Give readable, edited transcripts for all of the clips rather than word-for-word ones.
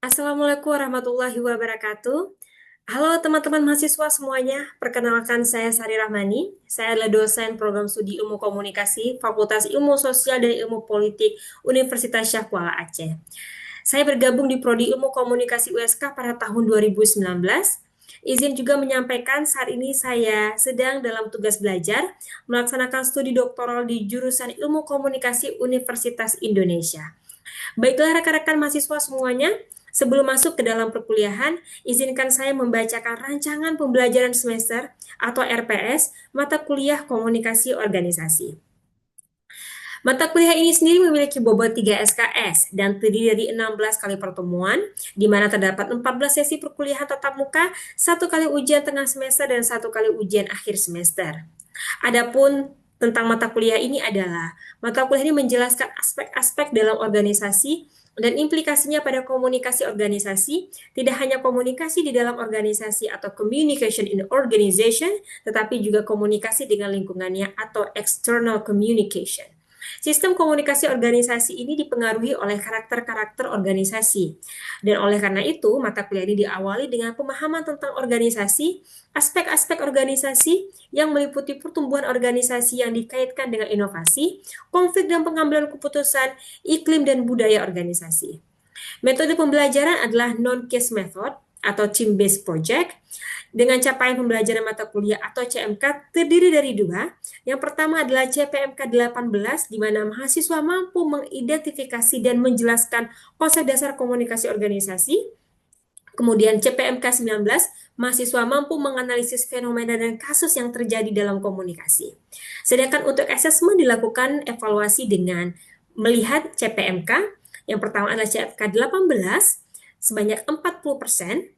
Assalamualaikum warahmatullahi wabarakatuh. Halo teman-teman mahasiswa semuanya, perkenalkan saya Sari Rahmani. Saya adalah dosen program studi Ilmu Komunikasi, Fakultas Ilmu Sosial dan Ilmu Politik Universitas Syah Kuala Aceh. Saya bergabung di Prodi Ilmu Komunikasi USK pada tahun 2019. Izin juga menyampaikan saat ini saya sedang dalam tugas belajar melaksanakan studi doktoral di jurusan Ilmu Komunikasi Universitas Indonesia. Baiklah rekan-rekan mahasiswa semuanya, sebelum masuk ke dalam perkuliahan, izinkan saya membacakan rancangan pembelajaran semester atau RPS mata kuliah komunikasi organisasi. Mata kuliah ini sendiri memiliki bobot 3 SKS dan terdiri dari 16 kali pertemuan, di mana terdapat 14 sesi perkuliahan tatap muka, 1 kali ujian tengah semester, dan 1 kali ujian akhir semester. Adapun tentang mata kuliah ini adalah, mata kuliah ini menjelaskan aspek-aspek dalam organisasi dan implikasinya pada komunikasi organisasi, tidak hanya komunikasi di dalam organisasi atau communication in organization, tetapi juga komunikasi dengan lingkungannya atau external communication. Sistem komunikasi organisasi ini dipengaruhi oleh karakter-karakter organisasi. Dan oleh karena itu, mata kuliah ini diawali dengan pemahaman tentang organisasi, aspek-aspek organisasi yang meliputi pertumbuhan organisasi yang dikaitkan dengan inovasi, konflik dan pengambilan keputusan, iklim dan budaya organisasi. Metode pembelajaran adalah non-case method atau team-based project dengan capaian pembelajaran mata kuliah atau CMK terdiri dari dua. Yang pertama adalah CPMK 18, di mana mahasiswa mampu mengidentifikasi dan menjelaskan konsep dasar komunikasi organisasi. Kemudian CPMK 19, mahasiswa mampu menganalisis fenomena dan kasus yang terjadi dalam komunikasi. Sedangkan untuk asesmen dilakukan evaluasi dengan melihat CPMK. Yang pertama adalah CPMK 18 sebanyak 40%,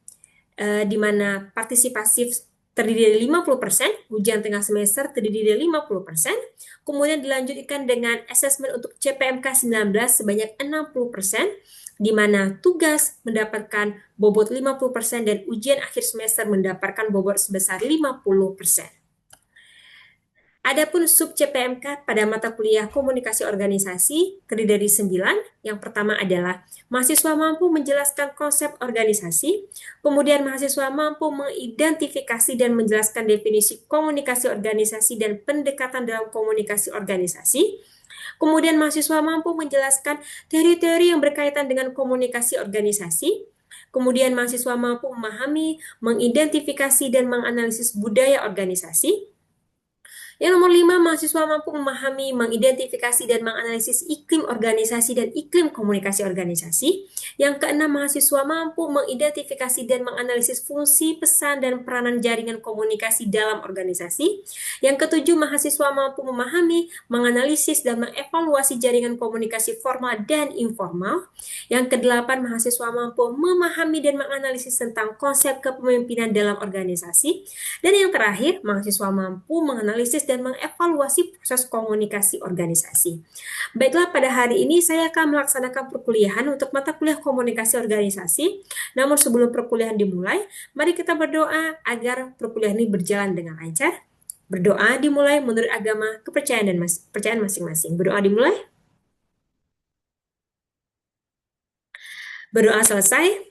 di mana partisipasif terdiri dari 50%, ujian tengah semester terdiri dari 50%, kemudian dilanjutkan dengan asesmen untuk CPMK 19 sebanyak 60%, di mana tugas mendapatkan bobot 50% dan ujian akhir semester mendapatkan bobot sebesar 50%. Adapun sub CPMK pada mata kuliah komunikasi organisasi terdiri dari 9. Yang pertama adalah mahasiswa mampu menjelaskan konsep organisasi, kemudian mahasiswa mampu mengidentifikasi dan menjelaskan definisi komunikasi organisasi dan pendekatan dalam komunikasi organisasi. Kemudian mahasiswa mampu menjelaskan teori-teori yang berkaitan dengan komunikasi organisasi. Kemudian mahasiswa mampu memahami, mengidentifikasi dan menganalisis budaya organisasi. Yang nomor 5, mahasiswa mampu memahami, mengidentifikasi, dan menganalisis iklim organisasi dan iklim komunikasi organisasi. Yang keenam, mahasiswa mampu mengidentifikasi dan menganalisis fungsi, pesan, dan peranan jaringan komunikasi dalam organisasi. Yang ketujuh, mahasiswa mampu memahami, menganalisis, dan mengevaluasi jaringan komunikasi formal dan informal. Yang kedelapan, mahasiswa mampu memahami dan menganalisis tentang konsep kepemimpinan dalam organisasi. Dan yang terakhir, mahasiswa mampu menganalisis dan mengevaluasi proses komunikasi organisasi. Baiklah, pada hari ini saya akan melaksanakan perkuliahan untuk mata kuliah komunikasi organisasi. Namun sebelum perkuliahan dimulai, mari kita berdoa agar perkuliahan ini berjalan dengan lancar. Berdoa dimulai menurut agama, kepercayaan dan percayaan masing-masing. Berdoa dimulai. Berdoa selesai.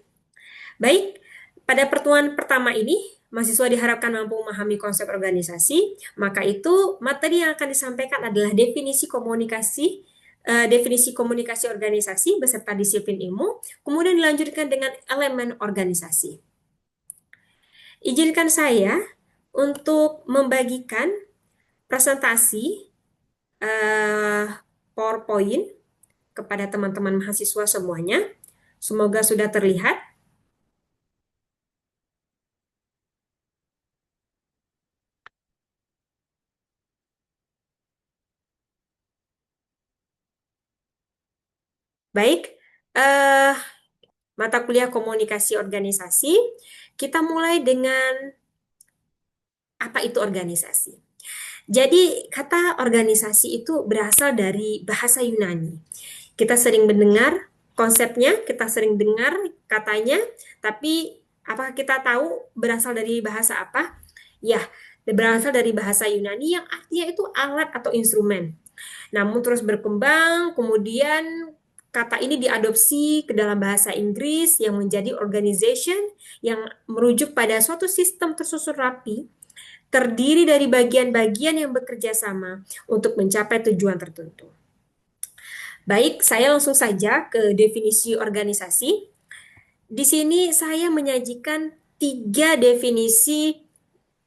Baik, pada pertemuan pertama ini, mahasiswa diharapkan mampu memahami konsep organisasi, maka itu materi yang akan disampaikan adalah definisi komunikasi organisasi beserta disiplin ilmu, kemudian dilanjutkan dengan elemen organisasi. Izinkan saya untuk membagikan presentasi PowerPoint kepada teman-teman mahasiswa semuanya. Semoga sudah terlihat. Baik, mata kuliah komunikasi organisasi, kita mulai dengan apa itu organisasi. Jadi, kata organisasi itu berasal dari bahasa Yunani. Kita sering mendengar konsepnya, kita sering dengar katanya, tapi apakah kita tahu berasal dari bahasa apa? Ya, berasal dari bahasa Yunani yang artinya itu alat atau instrumen. Namun terus berkembang, kemudian kata ini diadopsi ke dalam bahasa Inggris yang menjadi organization yang merujuk pada suatu sistem tersusun rapi, terdiri dari bagian-bagian yang bekerja sama untuk mencapai tujuan tertentu. Baik, saya langsung saja ke definisi organisasi. Di sini saya menyajikan 3 definisi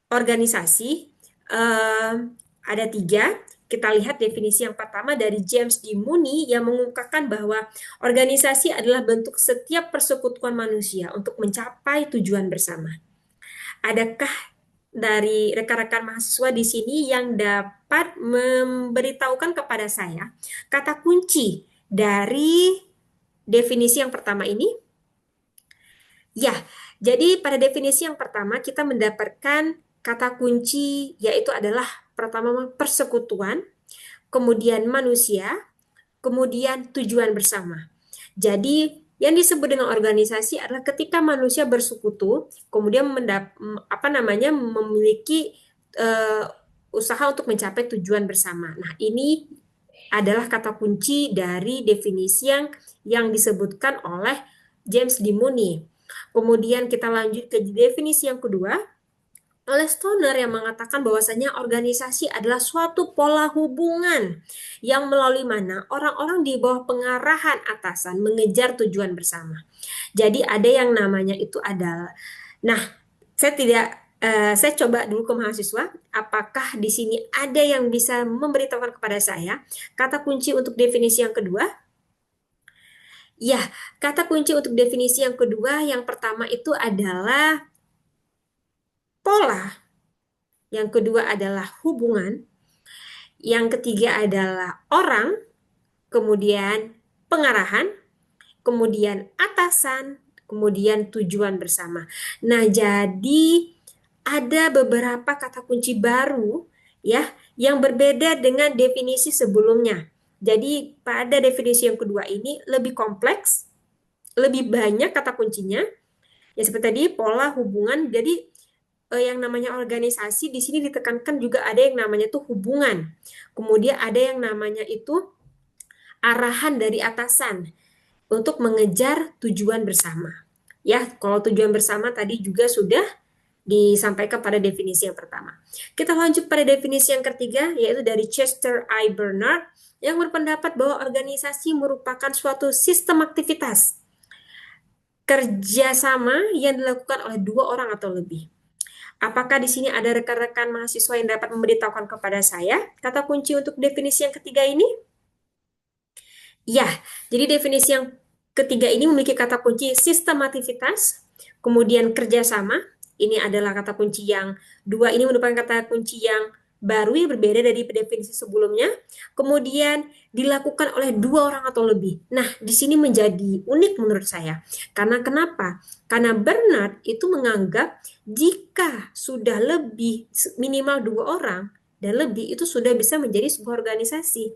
organisasi. Ada 3. Kita lihat definisi yang pertama dari James D. Mooney yang mengungkapkan bahwa organisasi adalah bentuk setiap persekutuan manusia untuk mencapai tujuan bersama. Adakah dari rekan-rekan mahasiswa di sini yang dapat memberitahukan kepada saya kata kunci dari definisi yang pertama ini? Ya, jadi pada definisi yang pertama kita mendapatkan kata kunci yaitu adalah pertama persekutuan, kemudian manusia, kemudian tujuan bersama. Jadi yang disebut dengan organisasi adalah ketika manusia bersekutu, kemudian memiliki uh, usaha untuk mencapai tujuan bersama. Nah, ini adalah kata kunci dari definisi yang disebutkan oleh James D. Mooney. Kemudian kita lanjut ke definisi yang kedua, oleh Stoner yang mengatakan bahwasanya organisasi adalah suatu pola hubungan yang melalui mana orang-orang di bawah pengarahan atasan mengejar tujuan bersama. Jadi ada yang namanya itu adalah, nah saya tidak, saya coba dulu ke mahasiswa, apakah di sini ada yang bisa memberitahukan kepada saya kata kunci untuk definisi yang kedua? Ya, kata kunci untuk definisi yang kedua, yang pertama itu adalah pola, yang kedua adalah hubungan, yang ketiga adalah orang, kemudian pengarahan, kemudian atasan, kemudian tujuan bersama. Nah, jadi ada beberapa kata kunci baru ya yang berbeda dengan definisi sebelumnya. Jadi pada definisi yang kedua ini lebih kompleks, lebih banyak kata kuncinya. Ya seperti tadi pola hubungan. Jadi yang namanya organisasi di sini ditekankan juga ada yang namanya tuh hubungan. Kemudian ada yang namanya itu arahan dari atasan untuk mengejar tujuan bersama. Ya, kalau tujuan bersama tadi juga sudah disampaikan pada definisi yang pertama. Kita lanjut pada definisi yang ketiga, yaitu dari Chester I. Bernard, yang berpendapat bahwa organisasi merupakan suatu sistem aktivitas kerjasama yang dilakukan oleh 2 orang atau lebih. Apakah di sini ada rekan-rekan mahasiswa yang dapat memberitahukan kepada saya kata kunci untuk definisi yang ketiga ini? Ya, jadi definisi yang ketiga ini memiliki kata kunci sistemativitas, kemudian kerjasama. Ini adalah kata kunci yang dua ini merupakan kata kunci yang baru yang berbeda dari definisi sebelumnya. Kemudian dilakukan oleh 2 orang atau lebih. Nah, di sini menjadi unik menurut saya. Karena kenapa? Karena Bernard itu menganggap jika sudah lebih minimal 2 orang dan lebih itu sudah bisa menjadi sebuah organisasi.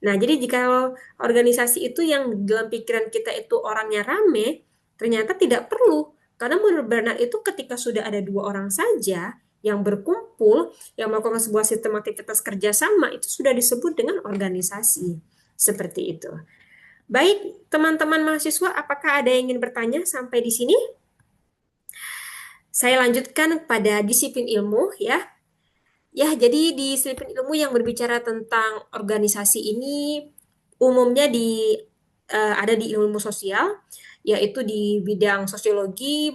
Nah, jadi jika organisasi itu yang dalam pikiran kita itu orangnya rame, ternyata tidak perlu. Karena menurut Bernard itu ketika sudah ada 2 orang saja yang berkumpul, yang melakukan sebuah sistem aktivitas kerjasama, itu sudah disebut dengan organisasi. Seperti itu. Baik, teman-teman mahasiswa, apakah ada yang ingin bertanya sampai di sini? Saya lanjutkan pada disiplin ilmu ya. Ya, jadi di disiplin ilmu yang berbicara tentang organisasi ini umumnya ada di ilmu sosial, yaitu di bidang sosiologi,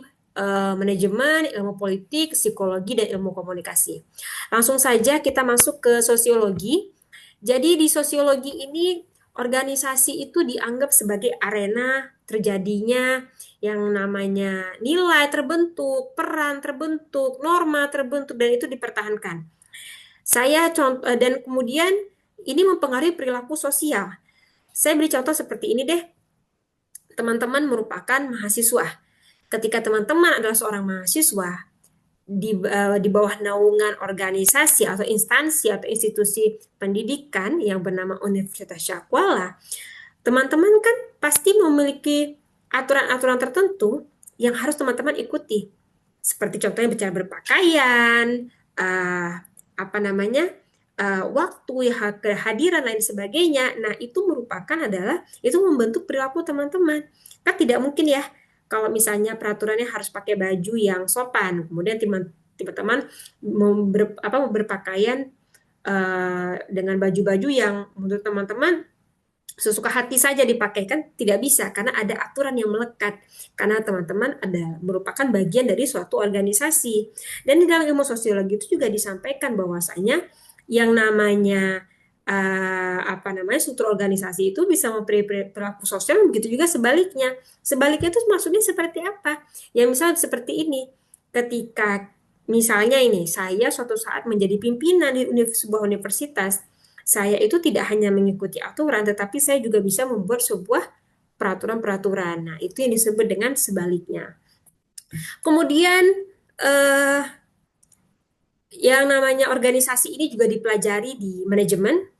manajemen, ilmu politik, psikologi, dan ilmu komunikasi. Langsung saja kita masuk ke sosiologi. Jadi di sosiologi ini organisasi itu dianggap sebagai arena terjadinya yang namanya nilai terbentuk, peran terbentuk, norma terbentuk, dan itu dipertahankan. Dan kemudian ini mempengaruhi perilaku sosial. Saya beri contoh seperti ini deh. Teman-teman merupakan mahasiswa. Ketika teman-teman adalah seorang mahasiswa di bawah naungan organisasi atau instansi atau institusi pendidikan yang bernama Universitas Syakwala, teman-teman kan pasti memiliki aturan-aturan tertentu yang harus teman-teman ikuti. Seperti contohnya cara berpakaian, apa namanya, waktu, ya, kehadiran lain sebagainya. Nah, itu merupakan adalah itu membentuk perilaku teman-teman. Kan tidak mungkin ya kalau misalnya peraturannya harus pakai baju yang sopan, kemudian teman-teman berpakaian dengan baju-baju yang menurut teman-teman sesuka hati saja dipakai, kan tidak bisa karena ada aturan yang melekat, karena teman-teman ada merupakan bagian dari suatu organisasi. Dan di dalam ilmu sosiologi itu juga disampaikan bahwasanya yang namanya struktur organisasi itu bisa memberi perilaku sosial, begitu juga sebaliknya itu maksudnya seperti apa ya, misalnya seperti ini, ketika misalnya ini saya suatu saat menjadi pimpinan di sebuah universitas, saya itu tidak hanya mengikuti aturan, tetapi saya juga bisa membuat sebuah peraturan-peraturan. Nah, itu yang disebut dengan sebaliknya. Kemudian, eh, yang namanya organisasi ini juga dipelajari di manajemen.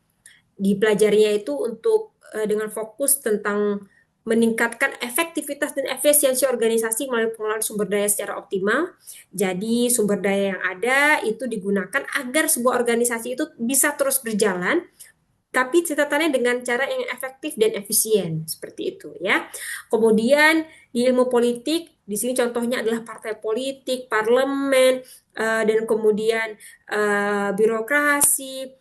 Dipelajarinya itu untuk dengan fokus tentang meningkatkan efektivitas dan efisiensi organisasi melalui pengelolaan sumber daya secara optimal. Jadi sumber daya yang ada itu digunakan agar sebuah organisasi itu bisa terus berjalan, tapi catatannya dengan cara yang efektif dan efisien, seperti itu ya. Kemudian di ilmu politik, di sini contohnya adalah partai politik, parlemen, dan kemudian birokrasi.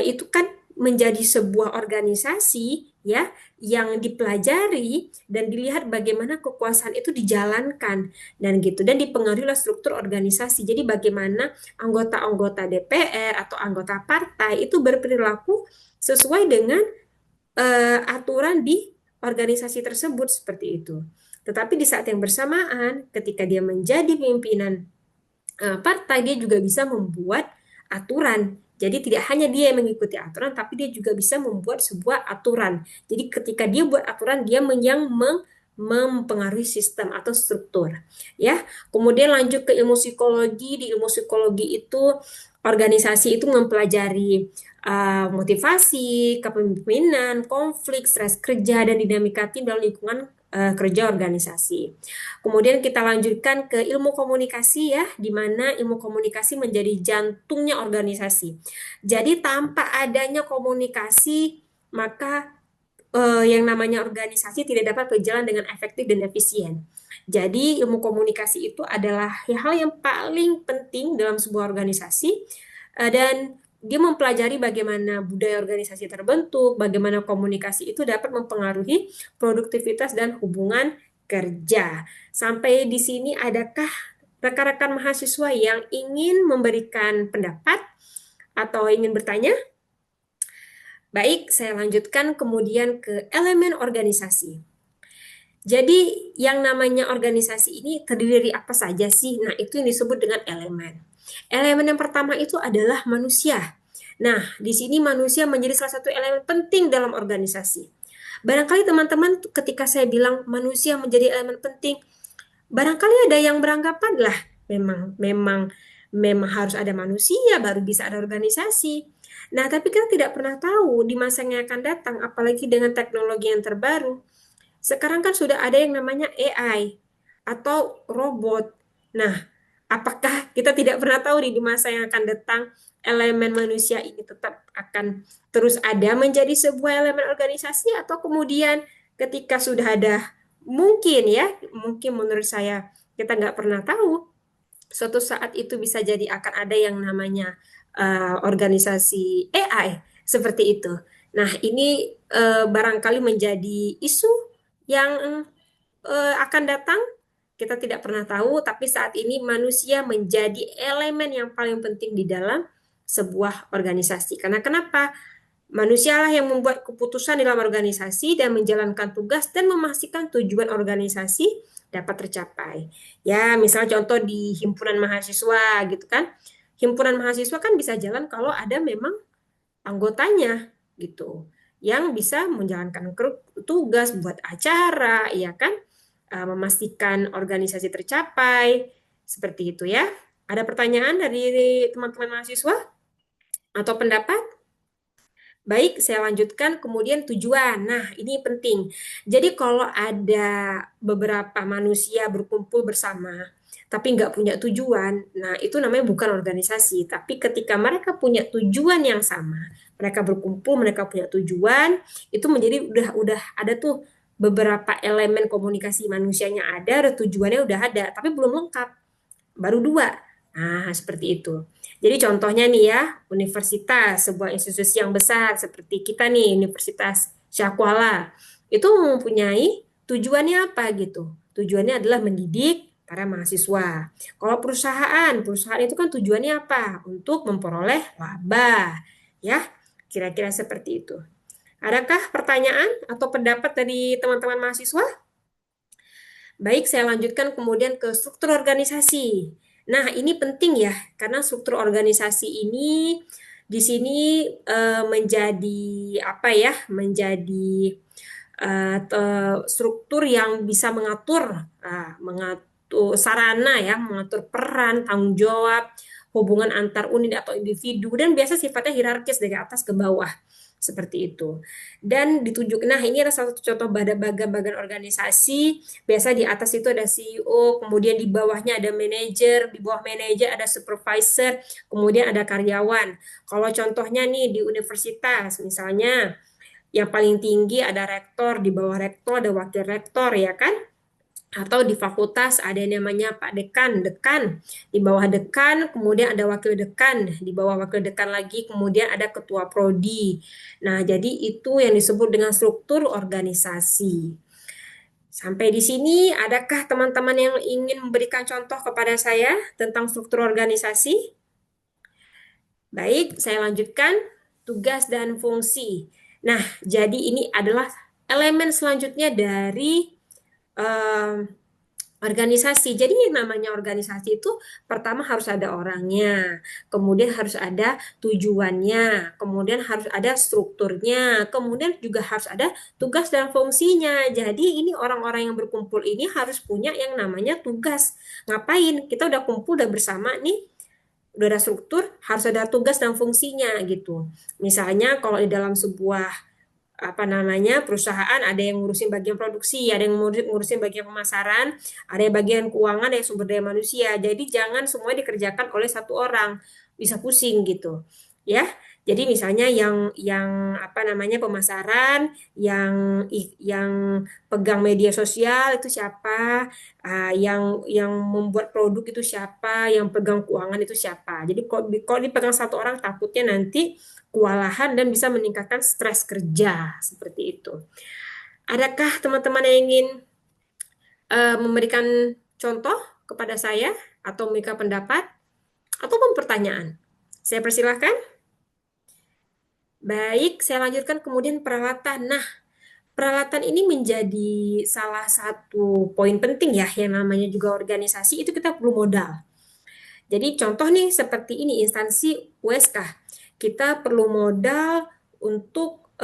Itu kan menjadi sebuah organisasi ya, yang dipelajari dan dilihat bagaimana kekuasaan itu dijalankan dan gitu, dan dipengaruhi oleh struktur organisasi. Jadi bagaimana anggota-anggota DPR atau anggota partai itu berperilaku sesuai dengan aturan di organisasi tersebut, seperti itu. Tetapi di saat yang bersamaan, ketika dia menjadi pimpinan partai, dia juga bisa membuat aturan. Jadi tidak hanya dia yang mengikuti aturan, tapi dia juga bisa membuat sebuah aturan. Jadi ketika dia buat aturan, dia yang mempengaruhi sistem atau struktur. Ya, kemudian lanjut ke ilmu psikologi. Di ilmu psikologi itu organisasi itu mempelajari motivasi, kepemimpinan, konflik, stres kerja, dan dinamika tim dalam lingkungan kerja organisasi. Kemudian kita lanjutkan ke ilmu komunikasi ya, di mana ilmu komunikasi menjadi jantungnya organisasi. Jadi tanpa adanya komunikasi, maka yang namanya organisasi tidak dapat berjalan dengan efektif dan efisien. Jadi ilmu komunikasi itu adalah hal yang paling penting dalam sebuah organisasi, dan dia mempelajari bagaimana budaya organisasi terbentuk, bagaimana komunikasi itu dapat mempengaruhi produktivitas dan hubungan kerja. Sampai di sini adakah rekan-rekan mahasiswa yang ingin memberikan pendapat atau ingin bertanya? Baik, saya lanjutkan kemudian ke elemen organisasi. Jadi yang namanya organisasi ini terdiri dari apa saja sih? Nah, itu yang disebut dengan elemen. Elemen yang pertama itu adalah manusia. Nah, di sini manusia menjadi salah satu elemen penting dalam organisasi. Barangkali teman-teman ketika saya bilang manusia menjadi elemen penting, barangkali ada yang beranggapan lah memang memang memang harus ada manusia baru bisa ada organisasi. Nah, tapi kita tidak pernah tahu di masa yang akan datang, apalagi dengan teknologi yang terbaru. Sekarang kan sudah ada yang namanya AI atau robot. Nah, apakah kita tidak pernah tahu di masa yang akan datang elemen manusia ini tetap akan terus ada menjadi sebuah elemen organisasi, atau kemudian ketika sudah ada, mungkin ya, mungkin menurut saya kita nggak pernah tahu, suatu saat itu bisa jadi akan ada yang namanya organisasi AI seperti itu. Nah, ini barangkali menjadi isu yang akan datang, kita tidak pernah tahu, tapi saat ini manusia menjadi elemen yang paling penting di dalam sebuah organisasi. Karena kenapa? Manusialah yang membuat keputusan dalam organisasi dan menjalankan tugas dan memastikan tujuan organisasi dapat tercapai. Ya, misalnya contoh di himpunan mahasiswa gitu kan. Himpunan mahasiswa kan bisa jalan kalau ada memang anggotanya gitu, yang bisa menjalankan tugas, buat acara, ya kan, memastikan organisasi tercapai, seperti itu ya. Ada pertanyaan dari teman-teman mahasiswa atau pendapat? Baik, saya lanjutkan. Kemudian tujuan. Nah, ini penting. Jadi kalau ada beberapa manusia berkumpul bersama, tapi nggak punya tujuan, nah itu namanya bukan organisasi. Tapi ketika mereka punya tujuan yang sama, mereka berkumpul, mereka punya tujuan, itu menjadi udah ada tuh beberapa elemen komunikasi manusianya ada tujuannya udah ada, tapi belum lengkap. Baru dua. Nah, seperti itu. Jadi contohnya nih ya, universitas, sebuah institusi yang besar seperti kita nih, Universitas Syahkuala, itu mempunyai tujuannya apa gitu? Tujuannya adalah mendidik para mahasiswa. Kalau perusahaan itu kan tujuannya apa? Untuk memperoleh laba, ya. Kira-kira seperti itu. Adakah pertanyaan atau pendapat dari teman-teman mahasiswa? Baik, saya lanjutkan kemudian ke struktur organisasi. Nah, ini penting ya, karena struktur organisasi ini di sini menjadi apa ya? Menjadi struktur yang bisa mengatur sarana ya, mengatur peran, tanggung jawab, hubungan antar unit atau individu dan biasa sifatnya hierarkis dari atas ke bawah seperti itu. Dan ditunjuk, nah ini adalah salah satu contoh bagian organisasi. Biasa di atas itu ada CEO, kemudian di bawahnya ada manajer, di bawah manajer ada supervisor, kemudian ada karyawan. Kalau contohnya nih di universitas, misalnya yang paling tinggi ada rektor, di bawah rektor ada wakil rektor ya kan? Atau di fakultas ada yang namanya Pak Dekan, dekan. Di bawah dekan, kemudian ada wakil dekan, di bawah wakil dekan lagi kemudian ada ketua prodi. Nah, jadi itu yang disebut dengan struktur organisasi. Sampai di sini, adakah teman-teman yang ingin memberikan contoh kepada saya tentang struktur organisasi? Baik, saya lanjutkan tugas dan fungsi. Nah, jadi ini adalah elemen selanjutnya dari eh, organisasi. Jadi yang namanya organisasi itu pertama harus ada orangnya, kemudian harus ada tujuannya, kemudian harus ada strukturnya, kemudian juga harus ada tugas dan fungsinya. Jadi ini orang-orang yang berkumpul ini harus punya yang namanya tugas. Ngapain? Kita udah kumpul, udah bersama nih, udah ada struktur, harus ada tugas dan fungsinya gitu. Misalnya kalau di dalam sebuah apa namanya perusahaan ada yang ngurusin bagian produksi, ada yang ngurusin bagian pemasaran, ada yang bagian keuangan, ada yang sumber daya manusia. Jadi jangan semua dikerjakan oleh satu orang, bisa pusing gitu. Ya. Jadi misalnya yang apa namanya pemasaran, yang pegang media sosial itu siapa, yang membuat produk itu siapa, yang pegang keuangan itu siapa. Jadi kalau dipegang satu orang takutnya nanti kewalahan dan bisa meningkatkan stres kerja seperti itu. Adakah teman-teman yang ingin memberikan contoh kepada saya atau memberikan pendapat ataupun pertanyaan? Saya persilahkan. Baik, saya lanjutkan kemudian peralatan. Nah, peralatan ini menjadi salah satu poin penting ya, yang namanya juga organisasi itu kita perlu modal. Jadi contoh nih seperti ini instansi USK, kita perlu modal untuk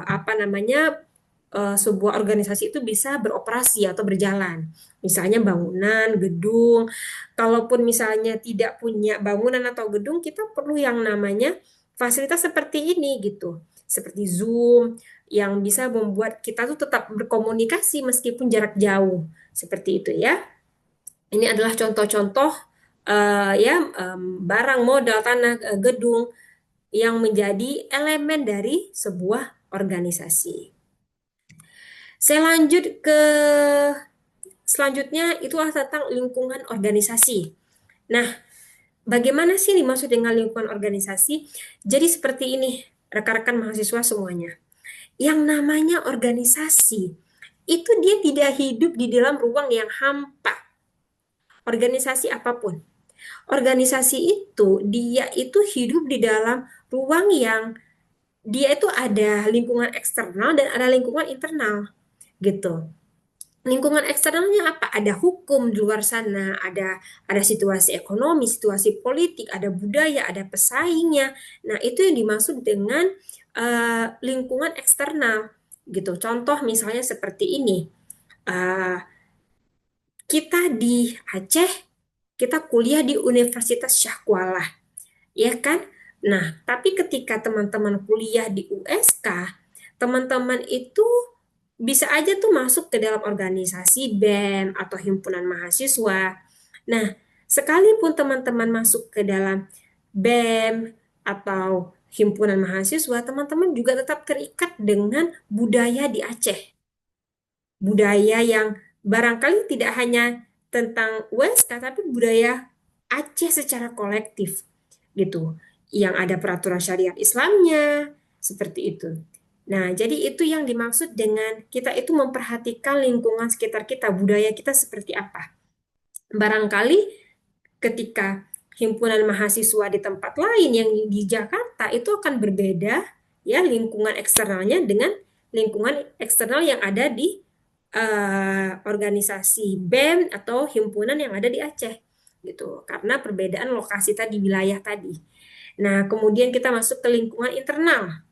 apa namanya sebuah organisasi itu bisa beroperasi atau berjalan. Misalnya bangunan, gedung. Kalaupun misalnya tidak punya bangunan atau gedung, kita perlu yang namanya fasilitas seperti ini gitu. Seperti Zoom yang bisa membuat kita tuh tetap berkomunikasi meskipun jarak jauh. Seperti itu ya. Ini adalah contoh-contoh ya barang modal tanah gedung yang menjadi elemen dari sebuah organisasi. Saya lanjut ke selanjutnya itu tentang lingkungan organisasi. Nah, bagaimana sih dimaksud dengan lingkungan organisasi? Jadi seperti ini, rekan-rekan mahasiswa semuanya. Yang namanya organisasi itu dia tidak hidup di dalam ruang yang hampa. Organisasi apapun. Organisasi itu dia itu hidup di dalam ruang yang dia itu ada lingkungan eksternal dan ada lingkungan internal gitu. Lingkungan eksternalnya apa? Ada hukum di luar sana, ada situasi ekonomi, situasi politik, ada budaya, ada pesaingnya. Nah, itu yang dimaksud dengan lingkungan eksternal gitu. Contoh misalnya seperti ini. Uh, kita di Aceh, kita kuliah di Universitas Syahkuala, ya kan? Nah, tapi ketika teman-teman kuliah di USK, teman-teman itu bisa aja tuh masuk ke dalam organisasi BEM atau himpunan mahasiswa. Nah, sekalipun teman-teman masuk ke dalam BEM atau himpunan mahasiswa, teman-teman juga tetap terikat dengan budaya di Aceh. Budaya yang barangkali tidak hanya tentang USK, tapi budaya Aceh secara kolektif gitu. Yang ada peraturan syariat Islamnya, seperti itu. Nah, jadi itu yang dimaksud dengan kita itu memperhatikan lingkungan sekitar kita, budaya kita seperti apa. Barangkali ketika himpunan mahasiswa di tempat lain yang di Jakarta itu akan berbeda ya lingkungan eksternalnya dengan lingkungan eksternal yang ada di organisasi BEM atau himpunan yang ada di Aceh gitu karena perbedaan lokasi tadi wilayah tadi. Nah, kemudian kita masuk ke lingkungan internal.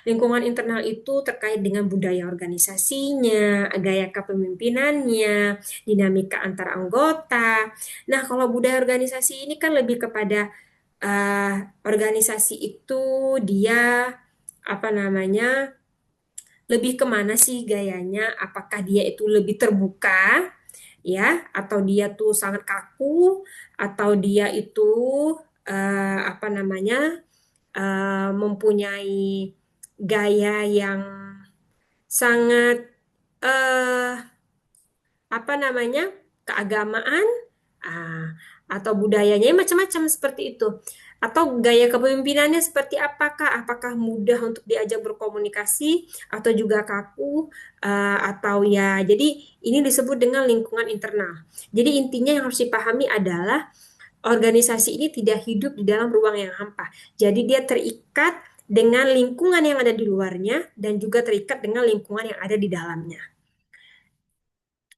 Lingkungan internal itu terkait dengan budaya organisasinya, gaya kepemimpinannya, dinamika antar anggota. Nah, kalau budaya organisasi ini kan lebih kepada organisasi itu dia apa namanya lebih kemana sih gayanya? Apakah dia itu lebih terbuka ya, atau dia tuh sangat kaku, atau dia itu apa namanya mempunyai gaya yang sangat eh, apa namanya keagamaan ah, atau budayanya macam-macam seperti itu atau gaya kepemimpinannya seperti apakah mudah untuk diajak berkomunikasi atau juga kaku atau ya jadi ini disebut dengan lingkungan internal jadi intinya yang harus dipahami adalah organisasi ini tidak hidup di dalam ruang yang hampa jadi dia terikat dengan lingkungan yang ada di luarnya dan juga terikat dengan lingkungan yang ada di dalamnya.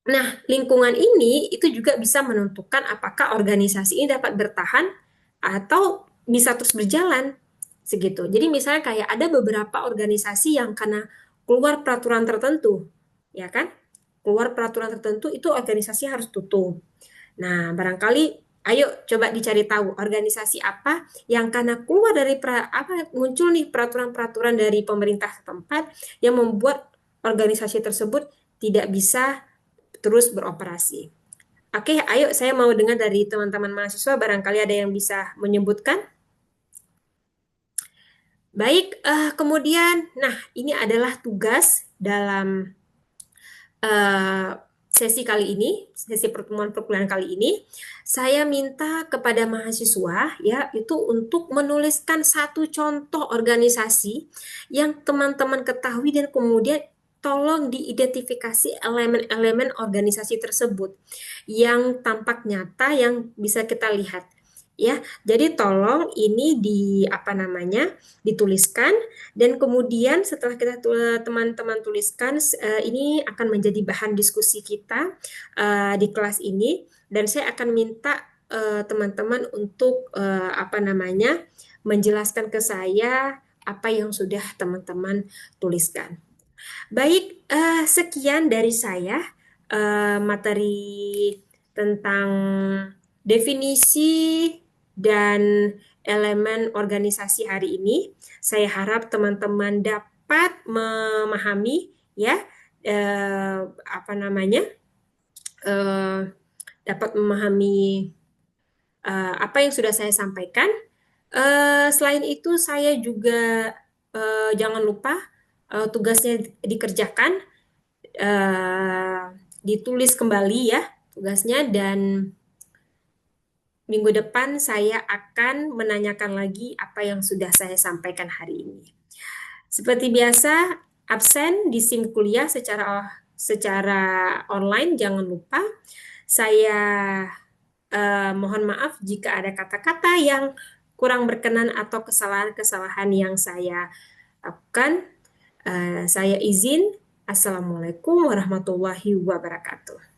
Nah, lingkungan ini itu juga bisa menentukan apakah organisasi ini dapat bertahan atau bisa terus berjalan segitu. Jadi misalnya kayak ada beberapa organisasi yang karena keluar peraturan tertentu, ya kan? Keluar peraturan tertentu itu organisasi harus tutup. Nah, barangkali ayo coba dicari tahu organisasi apa yang karena keluar dari apa muncul nih peraturan-peraturan dari pemerintah setempat yang membuat organisasi tersebut tidak bisa terus beroperasi. Oke, ayo saya mau dengar dari teman-teman mahasiswa, barangkali ada yang bisa menyebutkan. Baik, kemudian, nah ini adalah tugas dalam eh, sesi kali ini, sesi pertemuan perkuliahan kali ini. Saya minta kepada mahasiswa ya itu untuk menuliskan satu contoh organisasi yang teman-teman ketahui dan kemudian tolong diidentifikasi elemen-elemen organisasi tersebut yang tampak nyata yang bisa kita lihat ya. Jadi tolong ini di apa namanya dituliskan dan kemudian setelah kita teman-teman tuliskan ini akan menjadi bahan diskusi kita di kelas ini dan saya akan minta teman-teman untuk apa namanya menjelaskan ke saya apa yang sudah teman-teman tuliskan. Baik, sekian dari saya materi tentang definisi dan elemen organisasi hari ini. Saya harap teman-teman dapat memahami ya apa namanya eh, dapat memahami apa yang sudah saya sampaikan. Selain itu, saya juga jangan lupa tugasnya dikerjakan, eh, ditulis kembali ya tugasnya dan minggu depan saya akan menanyakan lagi apa yang sudah saya sampaikan hari ini. Seperti biasa, absen di SIM kuliah secara online jangan lupa. Saya mohon maaf jika ada kata-kata yang kurang berkenan atau kesalahan-kesalahan yang saya lakukan. Saya izin. Assalamualaikum warahmatullahi wabarakatuh.